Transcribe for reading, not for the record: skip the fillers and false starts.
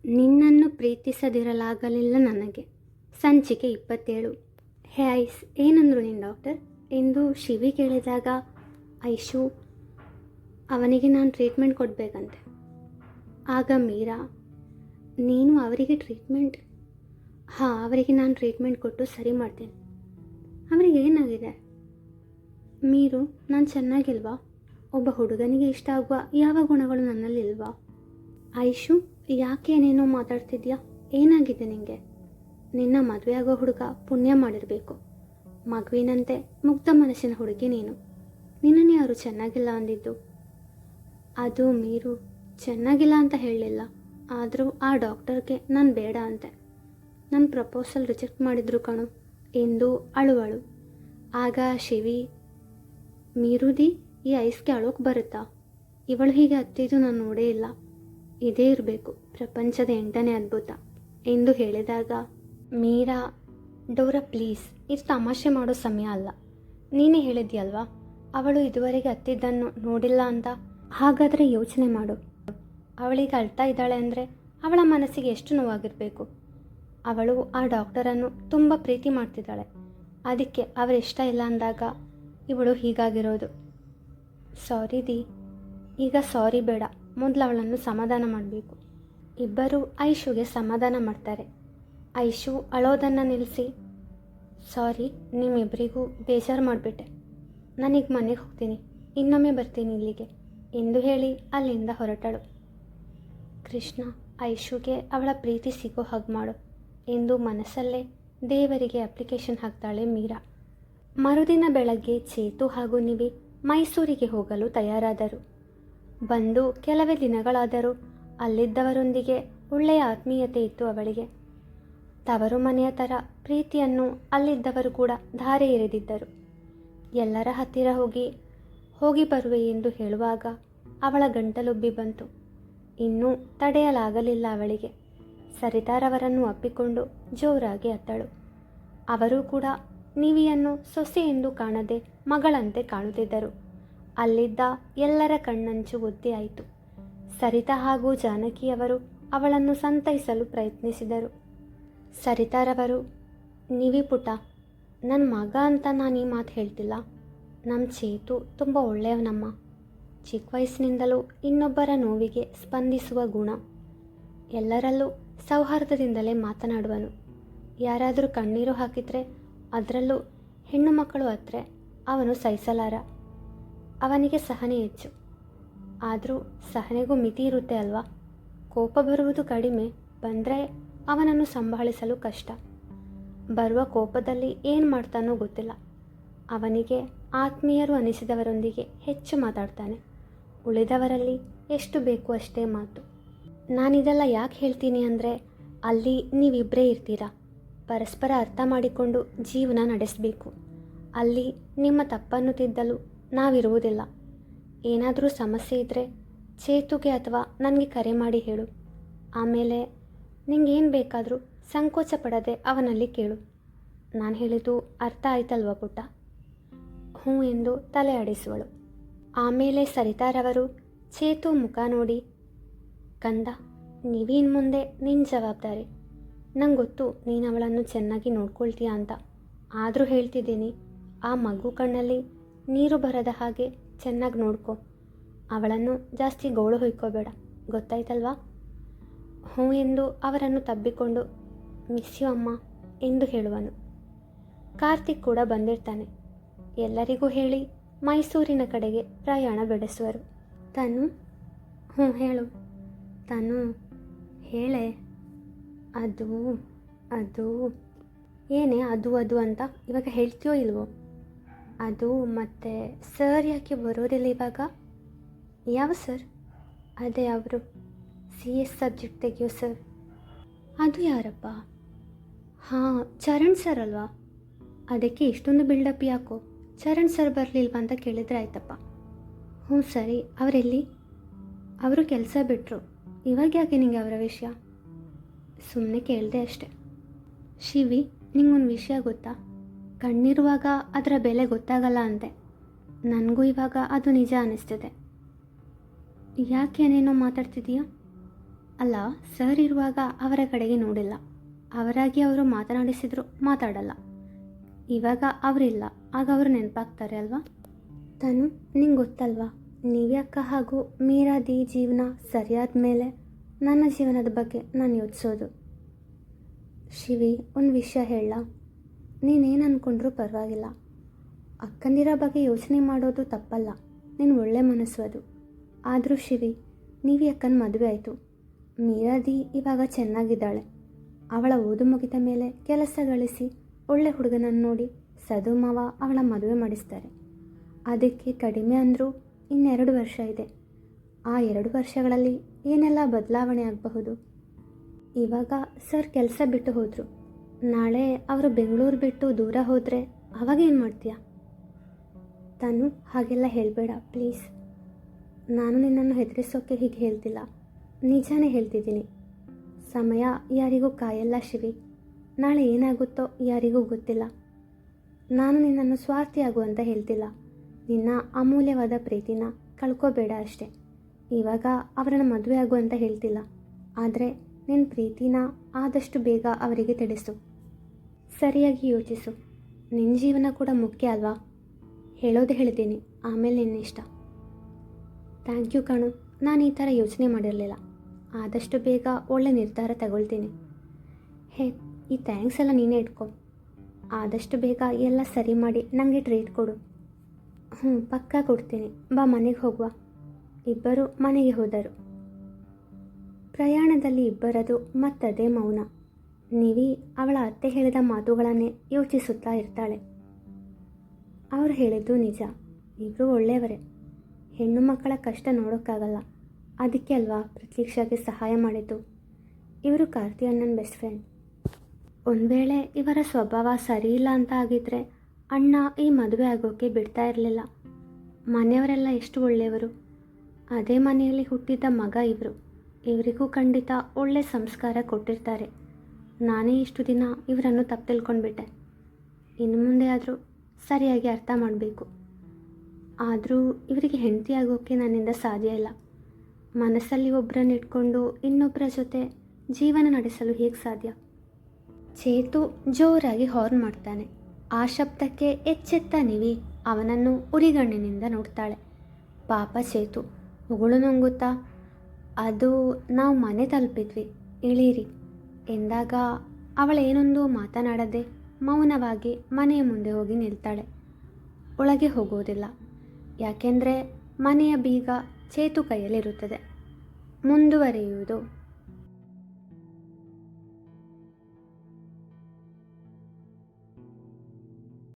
ನಿನ್ನನ್ನು ಪ್ರೀತಿಸದಿರಲಾಗಲಿಲ್ಲ ನನಗೆ. ಸಂಚಿಕೆ 27. ಹೇ ಐಸ್, ಏನಂದ್ರು ನಿನ್ನ ಡಾಕ್ಟರ್ ಎಂದು ಶಿವಿ ಕೇಳಿದಾಗ, ಐಶು, ಅವನಿಗೆ ನಾನು ಟ್ರೀಟ್ಮೆಂಟ್ ಕೊಡಬೇಕಂತೆ. ಆಗ ಮೀರಾ, ನೀನು ಅವರಿಗೆ ಟ್ರೀಟ್ಮೆಂಟ್? ಹಾಂ, ಅವರಿಗೆ ನಾನು ಟ್ರೀಟ್ಮೆಂಟ್ ಕೊಟ್ಟು ಸರಿ ಮಾಡ್ತೇನೆ. ಅವರಿಗೆ ಏನಾಗಿದೆ? ಮೀರು, ನಾನು ಚೆನ್ನಾಗಿಲ್ವಾ? ಒಬ್ಬ ಹುಡುಗನಿಗೆ ಇಷ್ಟ ಆಗುವ ಯಾವ ಗುಣಗಳು ನನ್ನಲ್ಲಿಲ್ವಾ? ಐಶು, ಯಾಕೆ ಏನೇನೋ ಮಾತಾಡ್ತಿದ್ಯಾ? ಏನಾಗಿದೆ ನಿನಗೆ? ನಿನ್ನ ಮದುವೆ ಆಗೋ ಹುಡುಗ ಪುಣ್ಯ ಮಾಡಿರಬೇಕು. ಮಗುವಿನಂತೆ ಮುಗ್ಧ ಮನಸ್ಸಿನ ಹುಡುಗಿ ನೀನು. ನಿನ್ನನ್ನು ಯಾರು ಚೆನ್ನಾಗಿಲ್ಲ ಅಂದಿದ್ದು? ಅದು ಮೀರು, ಚೆನ್ನಾಗಿಲ್ಲ ಅಂತ ಹೇಳಲಿಲ್ಲ. ಆದರೂ ಆ ಡಾಕ್ಟರ್ಗೆ ನಾನು ಬೇಡ ಅಂತೆ. ನನ್ನ ಪ್ರಪೋಸಲ್ ರಿಜೆಕ್ಟ್ ಮಾಡಿದ್ರು ಕಣು ಎಂದು ಅಳುವಳು. ಆಗ ಶಿವಿ, ಮೀರುದಿ, ಈ ಐಸ್ಗೆ ಅಳೋಕೆ ಬರುತ್ತಾ? ಇವಳು ಹೀಗೆ ಹತ್ತಿದ್ದು ನಾನು ನೋಡೇ ಇಲ್ಲ. ಇದೇ ಇರಬೇಕು ಪ್ರಪಂಚದ 8ನೇ ಅದ್ಭುತ ಎಂದು ಹೇಳಿದಾಗ, ಮೀರಾ, ಡೋರಾ ಪ್ಲೀಸ್, ಇದು ತಮಾಷೆ ಮಾಡೋ ಸಮಯ ಅಲ್ಲ. ನೀನೇ ಹೇಳಿದ್ಯಲ್ವಾ ಅವಳು ಇದುವರೆಗೆ ಹತ್ತಿದ್ದನ್ನು ನೋಡಿಲ್ಲ ಅಂತ. ಹಾಗಾದರೆ ಯೋಚನೆ ಮಾಡು, ಅವಳಿಗೆ ಅಳ್ತಾ ಇದ್ದಾಳೆ ಅಂದರೆ ಅವಳ ಮನಸ್ಸಿಗೆ ಎಷ್ಟು ನೋವಾಗಿರಬೇಕು. ಅವಳು ಆ ಡಾಕ್ಟರನ್ನು ತುಂಬ ಪ್ರೀತಿ ಮಾಡ್ತಿದ್ದಾಳೆ. ಅದಕ್ಕೆ ಅವರಿಷ್ಟ ಇಲ್ಲ ಅಂದಾಗ ಇವಳು ಹೀಗಾಗಿರೋದು. ಸಾರಿ ದಿ. ಈಗ ಸಾರಿ ಬೇಡ, ಮೊದಲು ಅವಳನ್ನು ಸಮಾಧಾನ ಮಾಡಬೇಕು. ಇಬ್ಬರು ಐಶುಗೆ ಸಮಾಧಾನ ಮಾಡ್ತಾರೆ. ಐಶು ಅಳೋದನ್ನು ನಿಲ್ಲಿಸಿ, ಸಾರಿ, ನಿಮ್ಮಿಬ್ಬರಿಗೂ ಬೇಜಾರು ಮಾಡಿಬಿಟ್ಟೆ. ನಾನೀಗ ಮನೆಗೆ ಹೋಗ್ತೀನಿ, ಇನ್ನೊಮ್ಮೆ ಬರ್ತೀನಿ ಇಲ್ಲಿಗೆ ಎಂದು ಹೇಳಿ ಅಲ್ಲಿಂದ ಹೊರಟಳು. ಕೃಷ್ಣ, ಐಶುಗೆ ಅವಳ ಪ್ರೀತಿ ಸಿಗೋ ಹಾಗೆ ಮಾಡು ಎಂದು ಮನಸ್ಸಲ್ಲೇ ದೇವರಿಗೆ ಅಪ್ಲಿಕೇಶನ್ ಹಾಕ್ತಾಳೆ ಮೀರಾ. ಮರುದಿನ ಬೆಳಗ್ಗೆ ಚೇತು ಹಾಗೂ ನಿವಿ ಮೈಸೂರಿಗೆ ಹೋಗಲು ತಯಾರಾದರು. ಬಂದು ಕೆಲವೇ ದಿನಗಳಾದರೂ ಅಲ್ಲಿದ್ದವರೊಂದಿಗೆ ಒಳ್ಳೆಯ ಆತ್ಮೀಯತೆ ಇತ್ತು ಅವಳಿಗೆ. ತವರು ಮನೆಯ ಥರ ಪ್ರೀತಿಯನ್ನು ಅಲ್ಲಿದ್ದವರು ಕೂಡ ಧಾರೆ ಎರೆದಿದ್ದರು. ಎಲ್ಲರ ಹತ್ತಿರ ಹೋಗಿ ಬರುವೆ ಎಂದು ಹೇಳುವಾಗ ಅವಳ ಗಂಟಲುಬ್ಬಿ ಬಂತು. ಇನ್ನೂ ತಡೆಯಲಾಗಲಿಲ್ಲ ಅವಳಿಗೆ. ಸರಿತಾರವರನ್ನು ಅಪ್ಪಿಕೊಂಡು ಜೋರಾಗಿ ಅತ್ತಳು. ಅವರೂ ಕೂಡ ನಿವಿಯನ್ನು ಸೊಸೆ ಎಂದು ಕಾಣದೆ ಮಗಳಂತೆ ಕಾಣುತ್ತಿದ್ದರು. ಅಲ್ಲಿದ್ದ ಎಲ್ಲರ ಕಣ್ಣಂಚು ಒದ್ದೆ ಆಯಿತು. ಸರಿತಾ ಹಾಗೂ ಜಾನಕಿಯವರು ಅವಳನ್ನು ಸಂತೈಸಲು ಪ್ರಯತ್ನಿಸಿದರು. ಸರಿತಾರವರು, ನಿವಿ ಪುಟ, ನನ್ನ ಮಗ ಅಂತ ನಾನು ಈ ಮಾತು ಹೇಳ್ತಿಲ್ಲ. ನಮ್ಮ ಚೇತು ತುಂಬ ಒಳ್ಳೆಯವನಮ್ಮ. ಚಿಕ್ಕ ವಯಸ್ಸಿನಿಂದಲೂ ಇನ್ನೊಬ್ಬರ ನೋವಿಗೆ ಸ್ಪಂದಿಸುವ ಗುಣ. ಎಲ್ಲರಲ್ಲೂ ಸೌಹಾರ್ದದಿಂದಲೇ ಮಾತನಾಡುವನು. ಯಾರಾದರೂ ಕಣ್ಣೀರು ಹಾಕಿದರೆ, ಅದರಲ್ಲೂ ಹೆಣ್ಣು ಮಕ್ಕಳು ಹತ್ರ, ಅವನು ಸಹಿಸಲಾರ. ಅವನಿಗೆ ಸಹನೆ ಹೆಚ್ಚು. ಆದರೂ ಸಹನೆಗೂ ಮಿತಿ ಇರುತ್ತೆ ಅಲ್ವಾ? ಕೋಪ ಬರುವುದು ಕಡಿಮೆ, ಬಂದರೆ ಅವನನ್ನು ಸಂಭಾಳಿಸಲು ಕಷ್ಟ. ಬರುವ ಕೋಪದಲ್ಲಿ ಏನು ಮಾಡ್ತಾನೋ ಗೊತ್ತಿಲ್ಲ. ಅವನಿಗೆ ಆತ್ಮೀಯರು ಅನಿಸಿದವರೊಂದಿಗೆ ಹೆಚ್ಚು ಮಾತಾಡ್ತಾನೆ. ಉಳಿದವರಲ್ಲಿ ಎಷ್ಟು ಬೇಕು ಅಷ್ಟೇ ಮಾತು. ನಾನಿದೆಲ್ಲ ಯಾಕೆ ಹೇಳ್ತೀನಿ ಅಂದರೆ, ಅಲ್ಲಿ ನೀವಿಬ್ಬರೇ ಇರ್ತೀರಾ. ಪರಸ್ಪರ ಅರ್ಥ ಮಾಡಿಕೊಂಡು ಜೀವನ ನಡೆಸಬೇಕು. ಅಲ್ಲಿ ನಿಮ್ಮ ತಪ್ಪನ್ನು ತಿದ್ದಲು ನಾವಿರುವುದಿಲ್ಲ. ಏನಾದರೂ ಸಮಸ್ಯೆ ಇದ್ದರೆ ಚೇತುಗೆ ಅಥವಾ ನನಗೆ ಕರೆ ಮಾಡಿ ಹೇಳು. ಆಮೇಲೆ ನಿಂಗೇನು ಬೇಕಾದರೂ ಸಂಕೋಚ ಪಡದೆ ಅವನಲ್ಲಿ ಕೇಳು. ನಾನು ಹೇಳಿದ್ದು ಅರ್ಥ ಆಯ್ತಲ್ವ ಪುಟ್ಟ? ಹ್ಞೂ ಎಂದು ತಲೆ ಆಡಿಸುವಳು. ಆಮೇಲೆ ಸರಿತಾರವರು ಚೇತು ಮುಖ ನೋಡಿ, ಕಂದ, ನೀವಿನ್ ಮುಂದೆ ನಿನ್ನ ಜವಾಬ್ದಾರಿ. ನಂಗೆ ಗೊತ್ತು ನೀನು ಅವಳನ್ನು ಚೆನ್ನಾಗಿ ನೋಡ್ಕೊಳ್ತೀಯ ಅಂತ. ಆದರೂ ಹೇಳ್ತಿದ್ದೀನಿ, ಆ ಮಗು ಕಣ್ಣಲ್ಲಿ ನೀರು ಬರದ ಹಾಗೆ ಚೆನ್ನಾಗಿ ನೋಡ್ಕೊ. ಅವಳನ್ನು ಜಾಸ್ತಿ ಗೋಳು ಹೊಯ್ಕೋಬೇಡ, ಗೊತ್ತಾಯ್ತಲ್ವಾ? ಹ್ಞೂ ಎಂದು ಅವರನ್ನು ತಬ್ಬಿಕೊಂಡು, ಮಿಸ್ ಯು ಅಮ್ಮ ಎಂದು ಹೇಳುವನು. ಕಾರ್ತಿಕ್ ಕೂಡ ಬಂದಿರ್ತಾನೆ. ಎಲ್ಲರಿಗೂ ಹೇಳಿ ಮೈಸೂರಿನ ಕಡೆಗೆ ಪ್ರಯಾಣ ಬೆಳೆಸುವರು. ತನು, ಹ್ಞೂ ಹೇಳು. ತನು, ಹೇಳೆ. ಅದು ಅದು ಏನೇ ಅದು ಅಂತ ಇವಾಗ ಹೇಳ್ತೀಯೋ ಇಲ್ವೋ? ಅದು ಮತ್ತೆ ಸರ್ ಯಾಕೆ ಬರೋದಿಲ್ಲ ಇವಾಗ? ಯಾವ ಸರ್? ಅದೇ ಅವರು CS ಸಬ್ಜೆಕ್ಟ್ ತೆಗಿಯೋ ಸರ್. ಅದು ಯಾರಪ್ಪ? ಹಾಂ, ಚರಣ್ ಸರ್ ಅಲ್ವಾ? ಅದಕ್ಕೆ ಇಷ್ಟೊಂದು ಬಿಲ್ಡಪ್ ಯಾಕೋ? ಚರಣ್ ಸರ್ ಬರಲಿಲ್ವಾ ಅಂತ ಕೇಳಿದ್ರೆ ಆಯ್ತಪ್ಪ. ಹ್ಞೂ ಸರಿ, ಅವರೆಲ್ಲಿ? ಅವರು ಕೆಲಸ ಬಿಟ್ಟರು. ಇವಾಗ ಯಾಕೆ ನಿಂಗೆ ಅವರ ವಿಷಯ? ಸುಮ್ಮನೆ ಕೇಳಿದೆ ಅಷ್ಟೆ. ಶಿವಿ, ನಿಂಗೊಂದು ವಿಷಯ ಗೊತ್ತಾ? ಕಣ್ಣಿರುವಾಗ ಅದರ ಬೆಲೆ ಗೊತ್ತಾಗಲ್ಲ ಅಂತೆ. ನನಗೂ ಇವಾಗ ಅದು ನಿಜ ಅನ್ನಿಸ್ತಿದೆ. ಯಾಕೆ ಏನೇನೋ ಮಾತಾಡ್ತಿದೀಯಾ? ಅಲ್ಲ, ಸರ್ ಇರುವಾಗ ಅವರ ಕಡೆಗೆ ನೋಡಿಲ್ಲ. ಅವರಾಗಿ ಅವರು ಮಾತನಾಡಿಸಿದ್ರು ಮಾತಾಡಲ್ಲ. ಇವಾಗ ಅವರಿಲ್ಲ, ಆಗ ಅವರು ನೆನಪಾಗ್ತಾರೆ ಅಲ್ವಾ? ತನು, ನಿಂಗೆ ಗೊತ್ತಲ್ವಾ, ನೀವೇ ಅಕ್ಕ ಹಾಗೂ ಮೀರಾದಿ ಜೀವನ ಸರಿಯಾದ ಮೇಲೆ ನನ್ನ ಜೀವನದ ಬಗ್ಗೆ ನಾನು ಯೋಚಿಸೋದು. ಶಿವಿ, ಒಂದು ವಿಷಯ ಹೇಳ, ನೀನೇನು ಅಂದ್ಕೊಂಡ್ರೂ ಪರವಾಗಿಲ್ಲ. ಅಕ್ಕಂದಿರ ಬಗ್ಗೆ ಯೋಚನೆ ಮಾಡೋದು ತಪ್ಪಲ್ಲ, ನೀನು ಒಳ್ಳೆ ಮನಸ್ಸು ಅದು. ಆದರೂ ಶಿವಿ, ನೀವೇ ಅಕ್ಕನ ಮದುವೆ ಆಯಿತು. ಮೀರಾದಿ ಇವಾಗ ಚೆನ್ನಾಗಿದ್ದಾಳೆ. ಅವಳ ಓದು ಮುಗಿದ ಮೇಲೆ ಕೆಲಸ ಗಳಿಸಿ ಒಳ್ಳೆ ಹುಡುಗನನ್ನು ನೋಡಿ ಸದು ಮಾವ ಅವಳ ಮದುವೆ ಮಾಡಿಸ್ತಾರೆ. ಅದಕ್ಕೆ ಕಡಿಮೆ ಅಂದರೂ 2 ವರ್ಷ ಇದೆ. ಆ 2 ವರ್ಷಗಳಲ್ಲಿ ಏನೆಲ್ಲ ಬದಲಾವಣೆ ಆಗಬಹುದು? ಇವಾಗ ಸರ್ ಕೆಲಸ ಬಿಟ್ಟು ಹೋದರು. ನಾಳೆ ಅವರು ಬೆಂಗಳೂರು ಬಿಟ್ಟು ದೂರ ಹೋದರೆ ಅವಾಗ ಏನು ಮಾಡ್ತೀಯಾ? ತಾನು ಹಾಗೆಲ್ಲ ಹೇಳಬೇಡ ಪ್ಲೀಸ್. ನಾನು ನಿನ್ನನ್ನು ಹೆದರಿಸೋಕ್ಕೆ ಹೀಗೆ ಹೇಳ್ತಿಲ್ಲ, ನಿಜಾನೇ ಹೇಳ್ತಿದ್ದೀನಿ. ಸಮಯ ಯಾರಿಗೂ ಕಾಯಲ್ಲ ಶಿವಿ. ನಾಳೆ ಏನಾಗುತ್ತೋ ಯಾರಿಗೂ ಗೊತ್ತಿಲ್ಲ. ನಾನು ನಿನ್ನನ್ನು ಸ್ವಾರ್ಥಿಯಾಗು ಅಂತ ಹೇಳ್ತಿಲ್ಲ. ನಿನ್ನ ಅಮೂಲ್ಯವಾದ ಪ್ರೀತಿನ ಕಳ್ಕೋಬೇಡ ಅಷ್ಟೆ. ಇವಾಗ ಅವರನ್ನು ಮದುವೆ ಆಗು ಅಂತ ಹೇಳ್ತಿಲ್ಲ, ಆದರೆ ನಿನ್ನ ಪ್ರೀತಿನ ಆದಷ್ಟು ಬೇಗ ಅವರಿಗೆ ತಿಳಿಸು. ಸರಿಯಾಗಿ ಯೋಚಿಸು. ನಿನ್ನ ಜೀವನ ಕೂಡ ಮುಖ್ಯ ಅಲ್ವಾ? ಹೇಳೋದು ಹೇಳ್ತೀನಿ, ಆಮೇಲೆ ನಿನ್ನಿಷ್ಟ. ಥ್ಯಾಂಕ್ ಯು ಕಣು, ನಾನು ಈ ಥರ ಯೋಚನೆ ಮಾಡಿರಲಿಲ್ಲ. ಆದಷ್ಟು ಬೇಗ ಒಳ್ಳೆ ನಿರ್ಧಾರ ತಗೊಳ್ತೀನಿ. ಹೇ, ಈ ಥ್ಯಾಂಕ್ಸ್ ಎಲ್ಲ ನೀನೇ ಇಟ್ಕೊ. ಆದಷ್ಟು ಬೇಗ ಎಲ್ಲ ಸರಿ ಮಾಡಿ ನನಗೆ ಟ್ರೀಟ್ ಕೊಡು. ಪಕ್ಕಾ ಕೊಡ್ತೀನಿ. ಬಾ, ಮನೆಗೆ ಹೋಗುವ. ಇಬ್ಬರು ಮನೆಗೆ ಹೋದರು. ಪ್ರಯಾಣದಲ್ಲಿ ಇಬ್ಬರದು ಮತ್ತದೇ ಮೌನ. ನಿವಿ ಅವಳ ಅತ್ತೆ ಹೇಳಿದ ಮಾತುಗಳನ್ನೇ ಯೋಚಿಸುತ್ತಾ ಇರ್ತಾಳೆ. ಅವರು ಹೇಳಿದ್ದು ನಿಜ. ಇಬ್ಬರು ಒಳ್ಳೆಯವರೇ. ಹೆಣ್ಣು ಮಕ್ಕಳ ಕಷ್ಟ ನೋಡೋಕ್ಕಾಗಲ್ಲ. ಅದಕ್ಕೆ ಅಲ್ವಾ ಪ್ರತೀಕ್ಷಾಗೆ ಸಹಾಯ ಮಾಡಿದ್ದು. ಇವರು ಕಾರ್ತಿ ಅಣ್ಣನ ಬೆಸ್ಟ್ ಫ್ರೆಂಡ್. ಒಂದು ವೇಳೆ ಇವರ ಸ್ವಭಾವ ಸರಿ ಇಲ್ಲ ಅಂತ ಆಗಿದ್ರೆ ಅಣ್ಣ ಈ ಮದುವೆ ಆಗೋಕ್ಕೆ ಬಿಡ್ತಾ ಇರಲಿಲ್ಲ. ಮನೆಯವರೆಲ್ಲ ಎಷ್ಟು ಒಳ್ಳೆಯವರು. ಅದೇ ಮನೆಯಲ್ಲಿ ಹುಟ್ಟಿದ ಮಗ ಇವರು. ಇವರಿಗೂ ಖಂಡಿತ ಒಳ್ಳೆ ಸಂಸ್ಕಾರ ಕೊಟ್ಟಿರ್ತಾರೆ. ನಾನೇ ಇಷ್ಟು ದಿನ ಇವರನ್ನು ತಪ್ಪು ತಿಳ್ಕೊಂಡ್ಬಿಟ್ಟೆ. ಇನ್ನು ಮುಂದೆ ಆದರೂ ಸರಿಯಾಗಿ ಅರ್ಥ ಮಾಡಬೇಕು. ಆದರೂ ಇವರಿಗೆ ಹೆಂಡತಿ ಆಗೋಕ್ಕೆ ನನ್ನಿಂದ ಸಾಧ್ಯ ಇಲ್ಲ. ಮನಸ್ಸಲ್ಲಿ ಒಬ್ಬರನ್ನ ಇಟ್ಕೊಂಡು ಇನ್ನೊಬ್ಬರ ಜೊತೆ ಜೀವನ ನಡೆಸಲು ಹೇಗೆ ಸಾಧ್ಯ? ಚೇತು ಜೋರಾಗಿ ಹಾರ್ನ್ ಮಾಡ್ತಾನೆ. ಆ ಶಬ್ದಕ್ಕೆ ಎಚ್ಚೆತ್ತ ನಿವಿ ಅವನನ್ನು ಉರಿಗಣ್ಣಿನಿಂದ ನೋಡ್ತಾಳೆ. ಪಾಪ ಚೇತು, ಉಗುಳು ನುಂಗುತ್ತಾ, ಅದು ನಾವು ಮನೆ ತಲುಪಿದ್ವಿ, ಇಳೀರಿ ಎಂದಾಗ ಅವಳೇನೊಂದು ಮಾತನಾಡದೆ ಮೌನವಾಗಿ ಮನೆಯ ಮುಂದೆ ಹೋಗಿ ನಿಲ್ತಾಳೆ. ಒಳಗೆ ಹೋಗುವುದಿಲ್ಲ. ಯಾಕೆಂದರೆ ಮನೆಯ ಬೀಗ ಚೇತು ಕೈಯಲ್ಲಿರುತ್ತದೆ. ಮುಂದುವರಿಯುವುದು